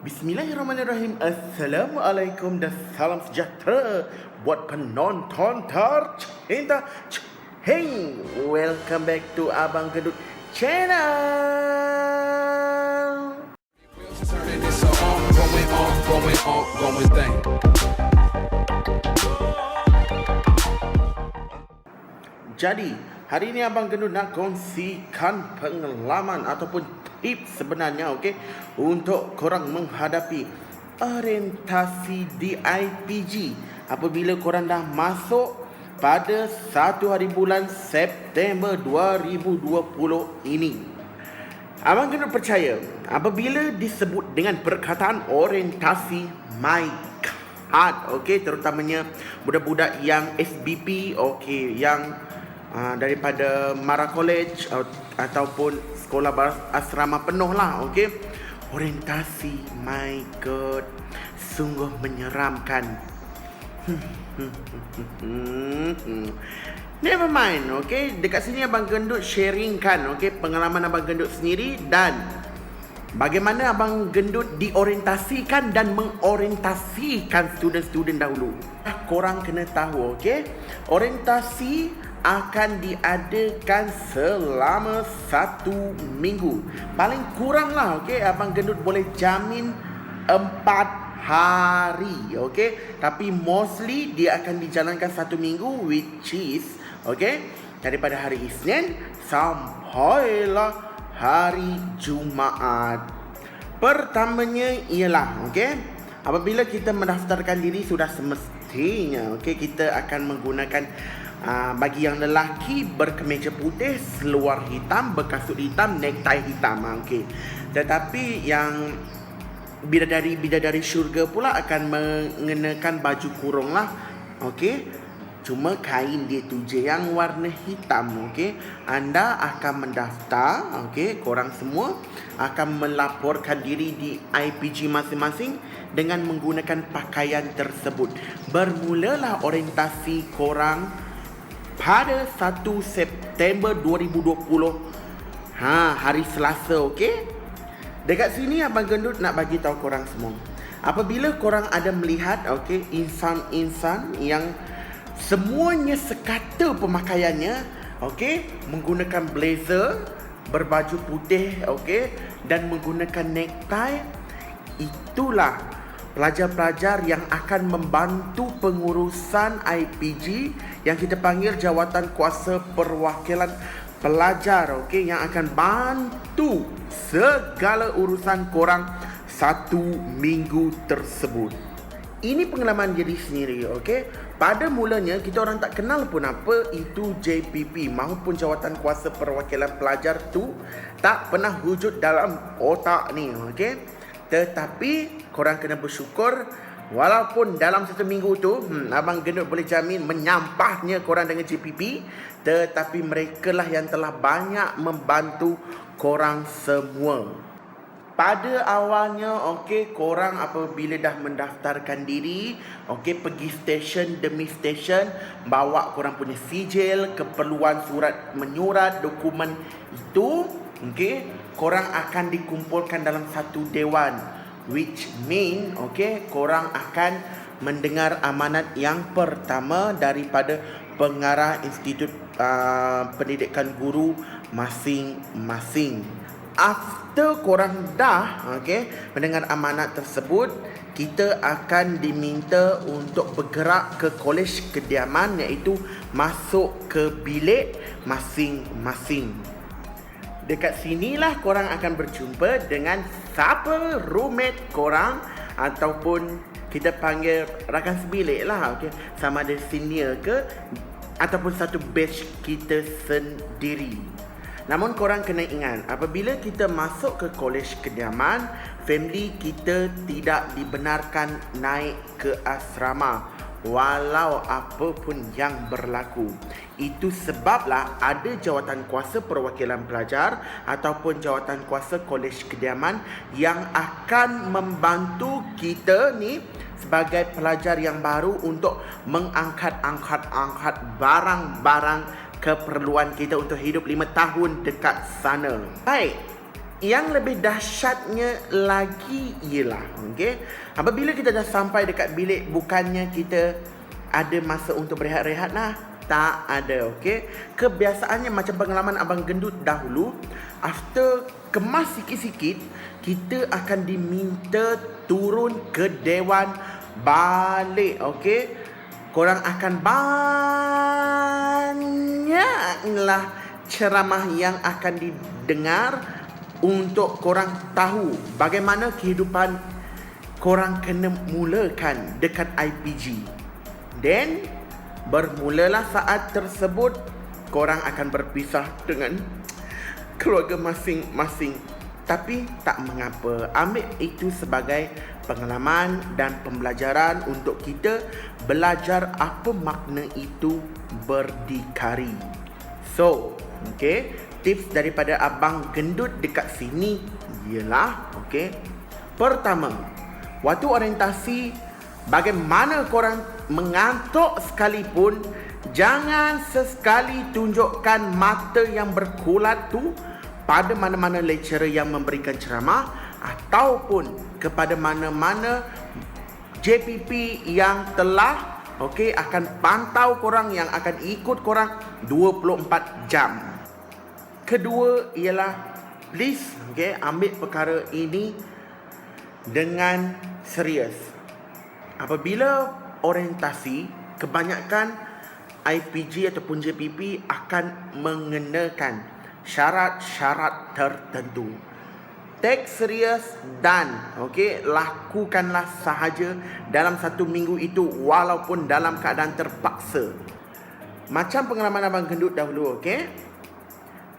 Bismillahirrahmanirrahim. Assalamualaikum dan salam sejahtera buat penonton tercinta. Hey, welcome back to Abang Gendut Channel. Turning this going thing. Jadi, hari ini Abang Gendut nak kongsikan pengalaman ataupun tips sebenarnya, okey, untuk korang menghadapi orientasi di IPG apabila korang dah masuk pada 1 hari bulan September 2020 ini. Abang Gendut percaya apabila disebut dengan perkataan orientasi my God, okey, terutamanya budak-budak yang SBP, okey, yang daripada Mara College ataupun sekolah asrama penuh lah, okey. Orientasi, my God, sungguh menyeramkan. Never mind, okey. Dekat sini Abang Gendut sharingkan, okey, pengalaman Abang Gendut sendiri dan bagaimana Abang Gendut diorientasikan dan mengorientasikan student-student dahulu. Korang kena tahu, okey, orientasi akan diadakan selama 1 minggu. Paling kurang lah, okey, Abang Gendut boleh jamin 4 hari, okey. Tapi mostly dia akan dijalankan 1 minggu, which is, okey, daripada hari Isnin sampailah hari Jumaat. Pertamanya ialah, okey, apabila kita mendaftarkan diri sudah semestinya, okey, kita akan menggunakan bagi yang lelaki berkemeja putih, seluar hitam, berkasut hitam, necktie hitam, okey. Tetapi yang bidadari syurga pula akan mengenakan baju kurung lah, okey. Cuma kain dia tu je yang warna hitam, okey. Anda akan mendaftar, okey, korang semua akan melaporkan diri di IPG masing-masing dengan menggunakan pakaian tersebut. Bermulalah orientasi korang pada 1 September 2020, hari Selasa, okey. Dekat sini Abang Gendut nak bagi tahu korang semua, apabila korang ada melihat, okey, insan-insan yang semuanya sekata pemakaiannya, okey, menggunakan blazer, berbaju putih, okey, dan menggunakan necktie, itulah pelajar-pelajar yang akan membantu pengurusan IPG yang kita panggil Jawatan Kuasa Perwakilan Pelajar, okey, yang akan bantu segala urusan korang 1 minggu tersebut. Ini pengalaman diri sendiri, okey. Pada mulanya kita orang tak kenal pun apa itu JPP maupun Jawatan Kuasa Perwakilan Pelajar tu tak pernah wujud dalam otak ni, okey. Tetapi korang kena bersyukur, walaupun dalam 1 minggu tu Abang Gendut boleh jamin menyampahnya korang dengan JPP, tetapi mereka lah yang telah banyak membantu korang semua. Pada awalnya, okey, korang apabila dah mendaftarkan diri, okey, pergi stesen demi stesen, bawa korang punya sijil, keperluan surat menyurat, dokumen itu, okey, korang akan dikumpulkan dalam satu dewan, which mean, okey, korang akan mendengar amanat yang pertama daripada pengarah Institut Pendidikan Guru masing-masing. After korang dah, okey, mendengar amanat tersebut, kita akan diminta untuk bergerak ke kolej kediaman, iaitu masuk ke bilik masing-masing. Dekat sinilah korang akan berjumpa dengan siapa roommate korang ataupun kita panggil rakan sebilik lah, okey, sama ada senior ke ataupun satu batch kita sendiri. Namun korang kena ingat, apabila kita masuk ke kolej kediaman, family kita tidak dibenarkan naik ke asrama walau apa pun yang berlaku. Itu sebablah ada Jawatan Kuasa Perwakilan Pelajar ataupun Jawatan Kuasa Kolej Kediaman yang akan membantu kita ni sebagai pelajar yang baru untuk mengangkat barang-barang keperluan kita untuk hidup 5 tahun dekat sana. Baik, Yang lebih dahsyatnya lagi ialah, okey, apabila kita dah sampai dekat bilik, bukannya kita ada masa untuk berehat-rehat lah. Tak ada, okey. Kebiasaannya macam pengalaman Abang Gendut dahulu, after kemas sikit-sikit, kita akan diminta turun ke dewan balik, okey. Korang akan banyaklah ceramah yang akan didengar untuk korang tahu bagaimana kehidupan korang kena mulakan dekat IPG. Then bermulalah saat tersebut, korang akan berpisah dengan keluarga masing-masing. Tapi tak mengapa, ambil itu sebagai pengalaman dan pembelajaran untuk kita belajar apa makna itu berdikari. So, okay, tips daripada Abang Gendut dekat sini ialah, okay, pertama, waktu orientasi, bagaimana korang mengantuk sekalipun, jangan sesekali tunjukkan mata yang berkulat tu pada mana-mana lecturer yang memberikan ceramah ataupun kepada mana-mana JPP yang telah, okey, akan pantau korang, yang akan ikut korang 24 jam. Kedua ialah, please, okey, ambil perkara ini dengan serius. Apabila orientasi, kebanyakan IPG ataupun JPP akan mengenakan syarat-syarat tertentu. Take serius dan, okey, lakukanlah sahaja dalam 1 minggu itu walaupun dalam keadaan terpaksa. Macam pengalaman Abang Gendut dahulu, okey.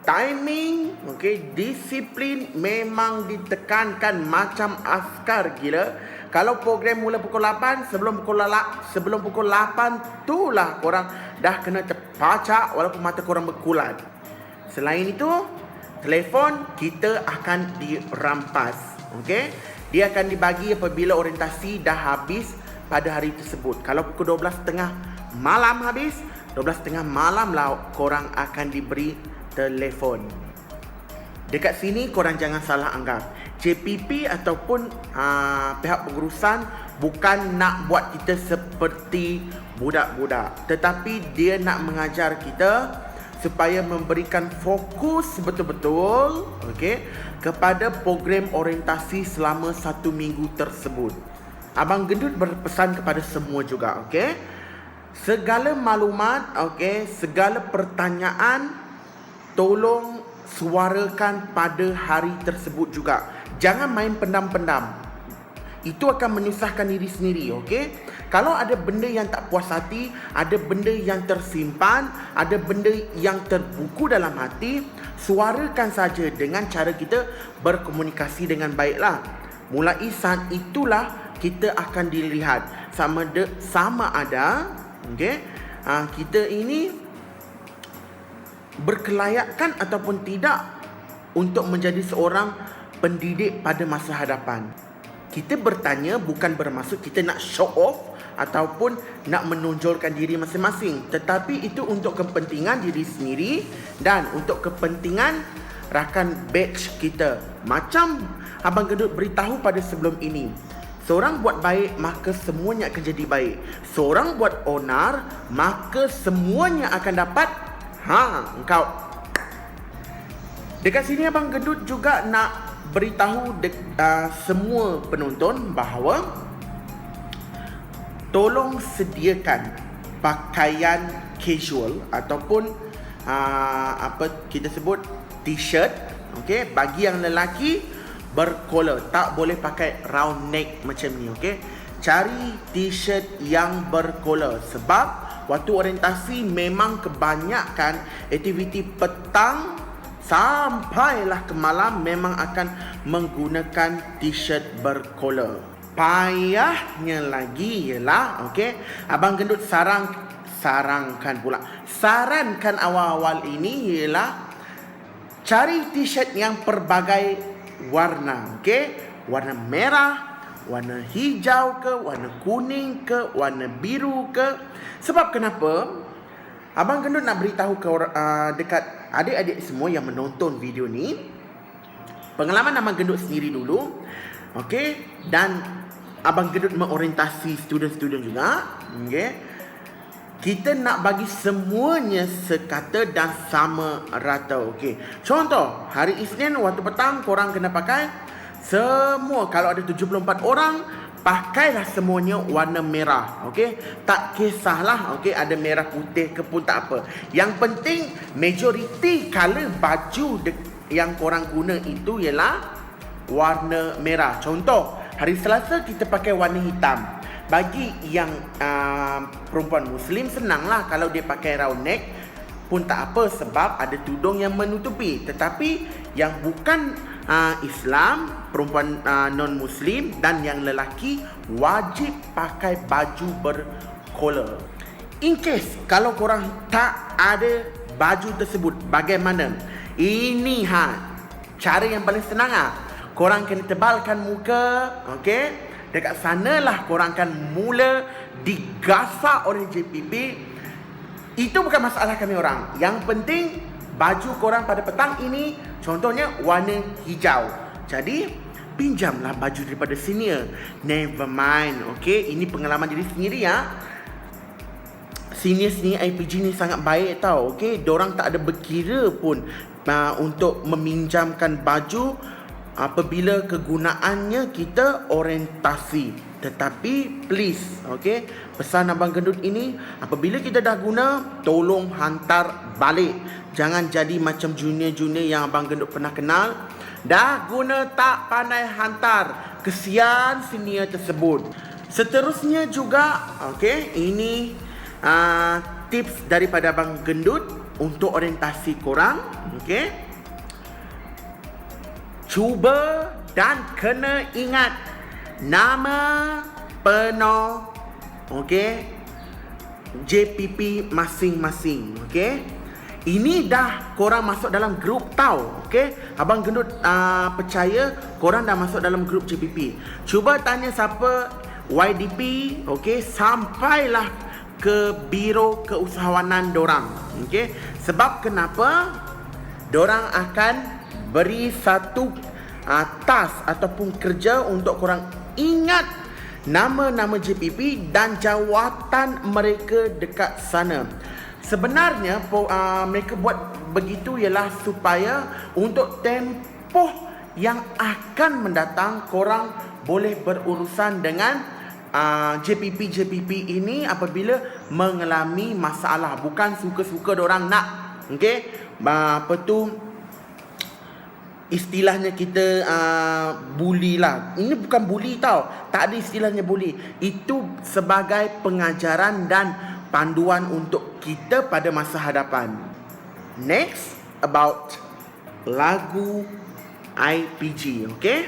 Timing, okey, disiplin memang ditekankan macam askar gila. Kalau program mula pukul 8, sebelum pukul 8 itulah korang dah kena terpacak walaupun mata korang berkulat. Selain itu, telefon kita akan dirampas. Okey? Dia akan dibagi apabila orientasi dah habis pada hari tersebut. Kalau pukul 12.30 malam habis, 12.30 malam lah korang akan diberi telefon. Dekat sini korang jangan salah anggap. JPP ataupun pihak pengurusan bukan nak buat kita seperti budak-budak, tetapi dia nak mengajar kita supaya memberikan fokus betul-betul, okey, kepada program orientasi selama 1 minggu tersebut. Abang Gendut berpesan kepada semua juga, okey. Segala maklumat, okey, segala pertanyaan tolong suarakan pada hari tersebut juga. Jangan main pendam-pendam. Itu akan menyusahkan diri sendiri, okey? Kalau ada benda yang tak puas hati, ada benda yang tersimpan, ada benda yang terbuku dalam hati, suarakan saja dengan cara kita berkomunikasi dengan baiklah. Mulai saat itulah kita akan dilihat sama ada, okey, kita ini berkelayakan ataupun tidak untuk menjadi seorang pendidik pada masa hadapan. Kita bertanya bukan bermaksud kita nak show off ataupun nak menonjolkan diri masing-masing, tetapi itu untuk kepentingan diri sendiri dan untuk kepentingan rakan batch kita. Macam Abang Gendut beritahu pada sebelum ini, seorang buat baik maka semuanya akan jadi baik. Seorang buat onar maka semuanya akan dapat engkau. Dekat sini Abang Gendut juga nak beritahu semua penonton bahawa tolong sediakan pakaian casual ataupun apa kita sebut t-shirt, okey, bagi yang lelaki berkollar. Tak boleh pakai round neck macam ni, okey. Cari t-shirt yang berkollar sebab waktu orientasi memang kebanyakan aktiviti petang sampailah ke malam memang akan menggunakan t-shirt berkollar. Payahnya lagi ialah, okey, Abang Gendut sarankan awal-awal ini ialah cari t-shirt yang pelbagai warna, okey, warna merah, warna hijau ke, warna kuning ke, warna biru ke. Sebab kenapa? Abang Gendut nak beritahu ke dekat adik-adik semua yang menonton video ni, Pengalaman Abang Gendut sendiri dulu. Okey, dan Abang Gendut mengorientasi student-student juga. Okey. Kita nak bagi semuanya sekata dan sama rata. Okey. Contoh, hari Isnin waktu petang korang kena pakai semua, kalau ada 74 orang, pakailah semuanya warna merah. Okey. Tak kisahlah, okey, ada merah putih ke pun tak apa. Yang penting majoriti color baju yang korang guna itu ialah warna merah. Contoh, hari Selasa kita pakai warna hitam. Bagi yang perempuan Muslim, senanglah kalau dia pakai round neck pun tak apa sebab ada tudung yang menutupi. Tetapi yang bukan Islam, perempuan non-Muslim dan yang lelaki wajib pakai baju berkolor. In case kalau korang tak ada baju tersebut, bagaimana? Ini cara yang paling senang korang kena tebalkan muka, okey? Dekat sanalah korang akan mula digasak oleh JPP. Itu bukan masalah kami orang. Yang penting baju korang pada petang ini contohnya warna hijau. Jadi pinjamlah baju daripada senior. Never mind, okey? Ini pengalaman diri sendiri ya. Senior IPG ni sangat baik tau, okey? Diorang tak ada berkira pun untuk meminjamkan baju apabila kegunaannya kita orientasi. Tetapi please, okey, pesan Abang Gendut ini, apabila kita dah guna, tolong hantar balik. Jangan jadi macam junior-junior yang Abang Gendut pernah kenal, dah guna tak pandai hantar. Kesian senior tersebut. Seterusnya juga, okey, ini tips daripada Abang Gendut untuk orientasi korang, okey. Cuba dan kena ingat nama penuh, okey, JPP masing-masing, okey. Ini dah korang masuk dalam grup tau, okey. Abang Gendut percaya korang dah masuk dalam grup JPP. Cuba tanya siapa YDP, okey, sampailah ke biro keusahawanan dorang, okey. Sebab kenapa? Dorang akan beri satu task ataupun kerja untuk korang ingat nama-nama JPP dan jawatan mereka dekat sana. Sebenarnya mereka buat begitu ialah supaya untuk tempoh yang akan mendatang korang boleh berurusan dengan JPP ini apabila mengalami masalah. Bukan suka-suka dorang nak, okey, apa tu, istilahnya kita bully lah. Ini bukan bully tau. Tak ada istilahnya bully. Itu sebagai pengajaran dan panduan untuk kita pada masa hadapan. Next, about lagu IPG, okay?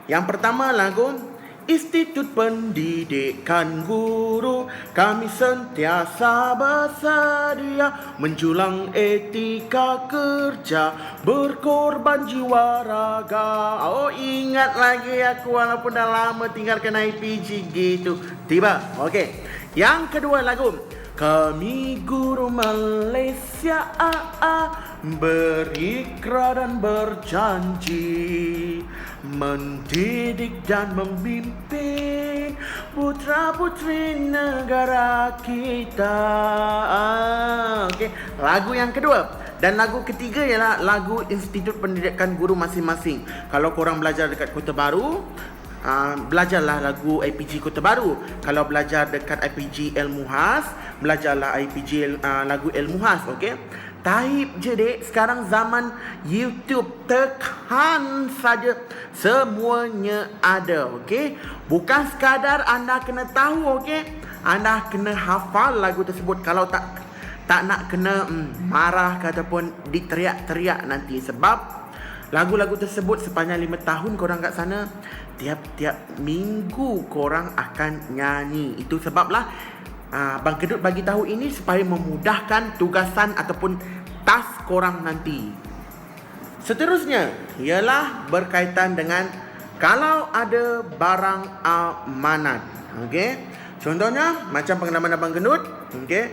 Yang pertama lagu Institut Pendidikan Guru, kami sentiasa bersedia menjulang etika kerja, berkorban jiwa raga. Oh, ingat lagi aku walaupun dah lama tinggalkan IPG gitu. Tiba, okey. Yang kedua lagu Kami Guru Malaysia berikrar dan berjanji mendidik dan memimpin putra-putri negara kita. Okey, lagu yang kedua. Dan lagu ketiga ialah lagu Institut Pendidikan Guru masing-masing. Kalau korang belajar dekat Kota Baru, belajarlah lagu IPG Kota Baru. Kalau belajar dekat IPG Elmuhas, belajarlah IPG lagu Elmuhas, okey? Taib je dek, sekarang zaman YouTube, tekan saja semuanya ada, okey? Bukan sekadar anda kena tahu, okey? Anda kena hafal lagu tersebut. Kalau tak nak kena marah ke ataupun diteriak-teriak nanti. Sebab lagu-lagu tersebut sepanjang 5 tahun korang kat sana, tiap-tiap minggu korang akan nyanyi. Itu sebablah Bang Gendut bagi tahu ini supaya memudahkan tugasan ataupun task korang nanti. Seterusnya ialah berkaitan dengan kalau ada barang amanat. Okey. Contohnya macam pengalaman Abang Gendut, okey.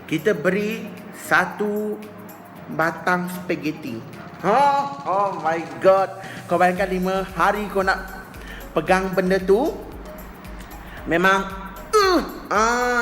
Kita beri satu batang spaghetti. Oh my god. Kau bayangkan 5 hari kau nak pegang benda tu. Memang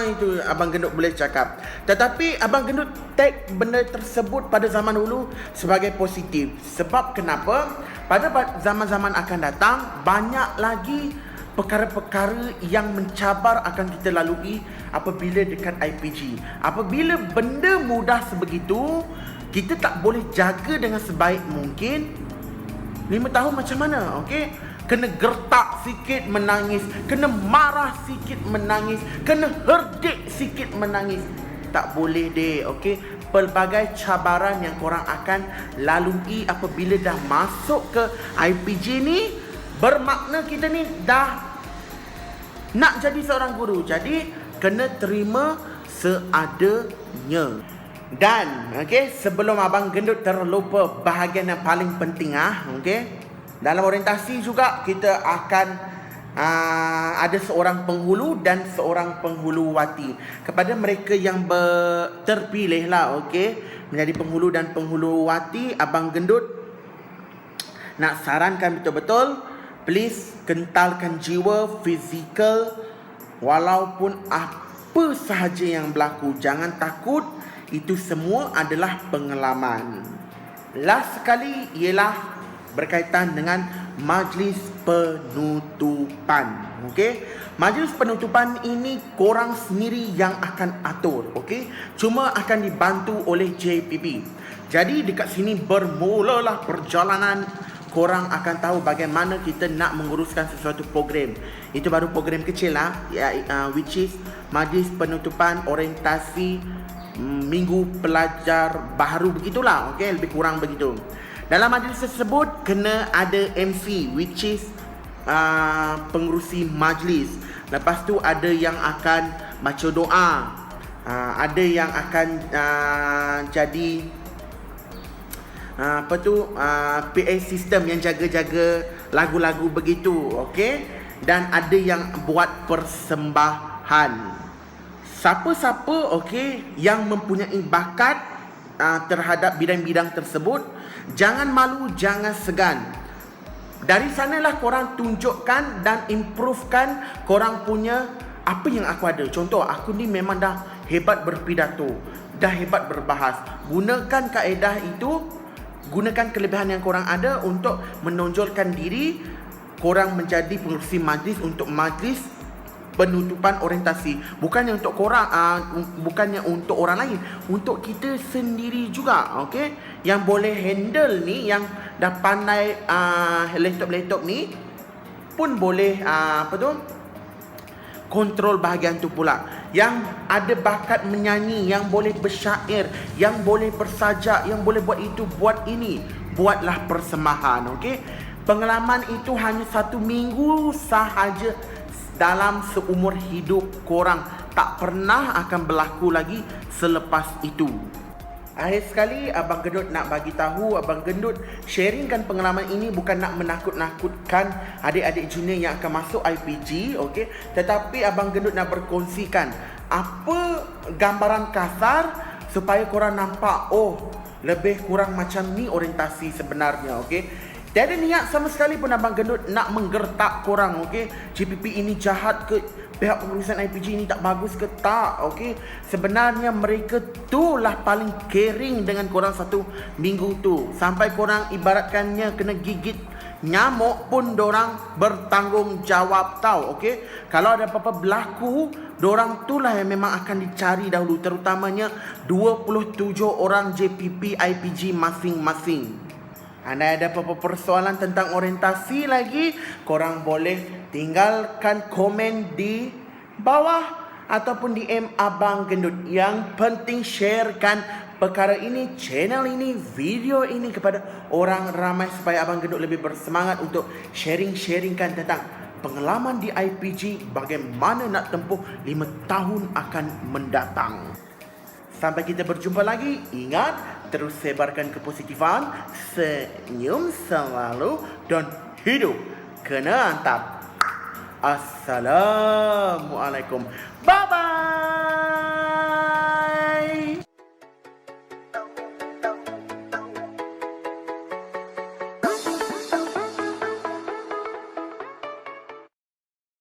itu Abang Gendut boleh cakap. Tetapi Abang Gendut take benda tersebut pada zaman dulu sebagai positif. Sebab kenapa? Pada zaman-zaman akan datang, banyak lagi perkara-perkara yang mencabar akan kita lalui apabila dekat IPG. Apabila benda mudah sebegitu, kita tak boleh jaga dengan sebaik mungkin. 5 tahun macam mana? Okey, kena gertak sikit menangis, kena marah sikit menangis, kena herdik sikit menangis. Tak boleh deh, okey. Pelbagai cabaran yang korang akan lalui apabila dah masuk ke IPG ni, bermakna kita ni dah nak jadi seorang guru. Jadi kena terima seadanya. Dan okey, sebelum Abang Gendut terlupa bahagian yang paling penting okey. Dalam orientasi juga kita akan ada seorang penghulu dan seorang penghuluwati. Kepada mereka yang terpilih lah, okey, menjadi penghulu dan penghuluwati, Abang Gendut nak sarankan betul-betul, please kentalkan jiwa, fizikal, walaupun apa sahaja yang berlaku. Jangan takut, itu semua adalah pengalaman. Last sekali ialah berkaitan dengan majlis penutupan. Okey, majlis penutupan ini korang sendiri yang akan atur, okey, cuma akan dibantu oleh JPP. Jadi dekat sini bermulalah perjalanan. Korang akan tahu bagaimana kita nak menguruskan sesuatu program. Itu baru program kecil lah, which is majlis penutupan orientasi minggu pelajar baharu, begitulah, okey, lebih kurang begitu. Dalam majlis tersebut kena ada MC, which is pengurusi majlis. Lepas tu ada yang akan baca doa, ada yang akan jadi PA system yang jaga-jaga lagu-lagu begitu, okey. Dan ada yang buat persembahan. Siapa-siapa okey yang mempunyai bakat terhadap bidang-bidang tersebut, jangan malu, jangan segan. Dari sanalah korang tunjukkan dan improvekan korang punya apa yang aku ada. Contoh, aku ni memang dah hebat berpidato, dah hebat berbahas. Gunakan kaedah itu, gunakan kelebihan yang korang ada untuk menonjolkan diri korang menjadi pengurusi majlis untuk majlis penutupan orientasi. Bukannya untuk korang, bukannya untuk orang lain, untuk kita sendiri juga, okey. Yang boleh handle ni, yang dah pandai laptop ni pun boleh kontrol bahagian tu pula. Yang ada bakat menyanyi, yang boleh bersyair, yang boleh bersajak, yang boleh buat itu, buat ini, buatlah persembahan, okey. Pengalaman itu hanya 1 minggu sahaja dalam seumur hidup korang. Tak pernah akan berlaku lagi selepas itu. Akhir sekali, Abang Gendut nak bagi tahu, Abang Gendut sharingkan pengalaman ini bukan nak menakut-nakutkan adik-adik junior yang akan masuk IPG, okey. Tetapi Abang Gendut nak berkongsikan apa gambaran kasar supaya korang nampak, oh, lebih kurang macam ni orientasi sebenarnya, okey. Tiada niat sama sekali pun Abang Gendut nak menggertak korang, okey. JPP ini jahat ke, pihak pengurusan IPG ini tak bagus ke, tak, okey. Sebenarnya mereka tu lah paling caring dengan korang 1 minggu tu. Sampai korang ibaratkannya kena gigit nyamuk pun dorang bertanggungjawab, tau, okey. Kalau ada apa-apa berlaku, dorang tu lah yang memang akan dicari dahulu, terutamanya 27 orang JPP IPG masing-masing. Anda ada apa-apa persoalan tentang orientasi lagi, korang boleh tinggalkan komen di bawah ataupun DM Abang Gendut. Yang penting sharekan perkara ini, channel ini, video ini kepada orang ramai supaya Abang Gendut lebih bersemangat untuk sharingkan tentang pengalaman di IPG, bagaimana nak tempuh 5 tahun akan mendatang. Sampai kita berjumpa lagi, ingat, terus sebarkan kepositifan, senyum selalu dan hidup kena antap. Assalamualaikum. Bye bye.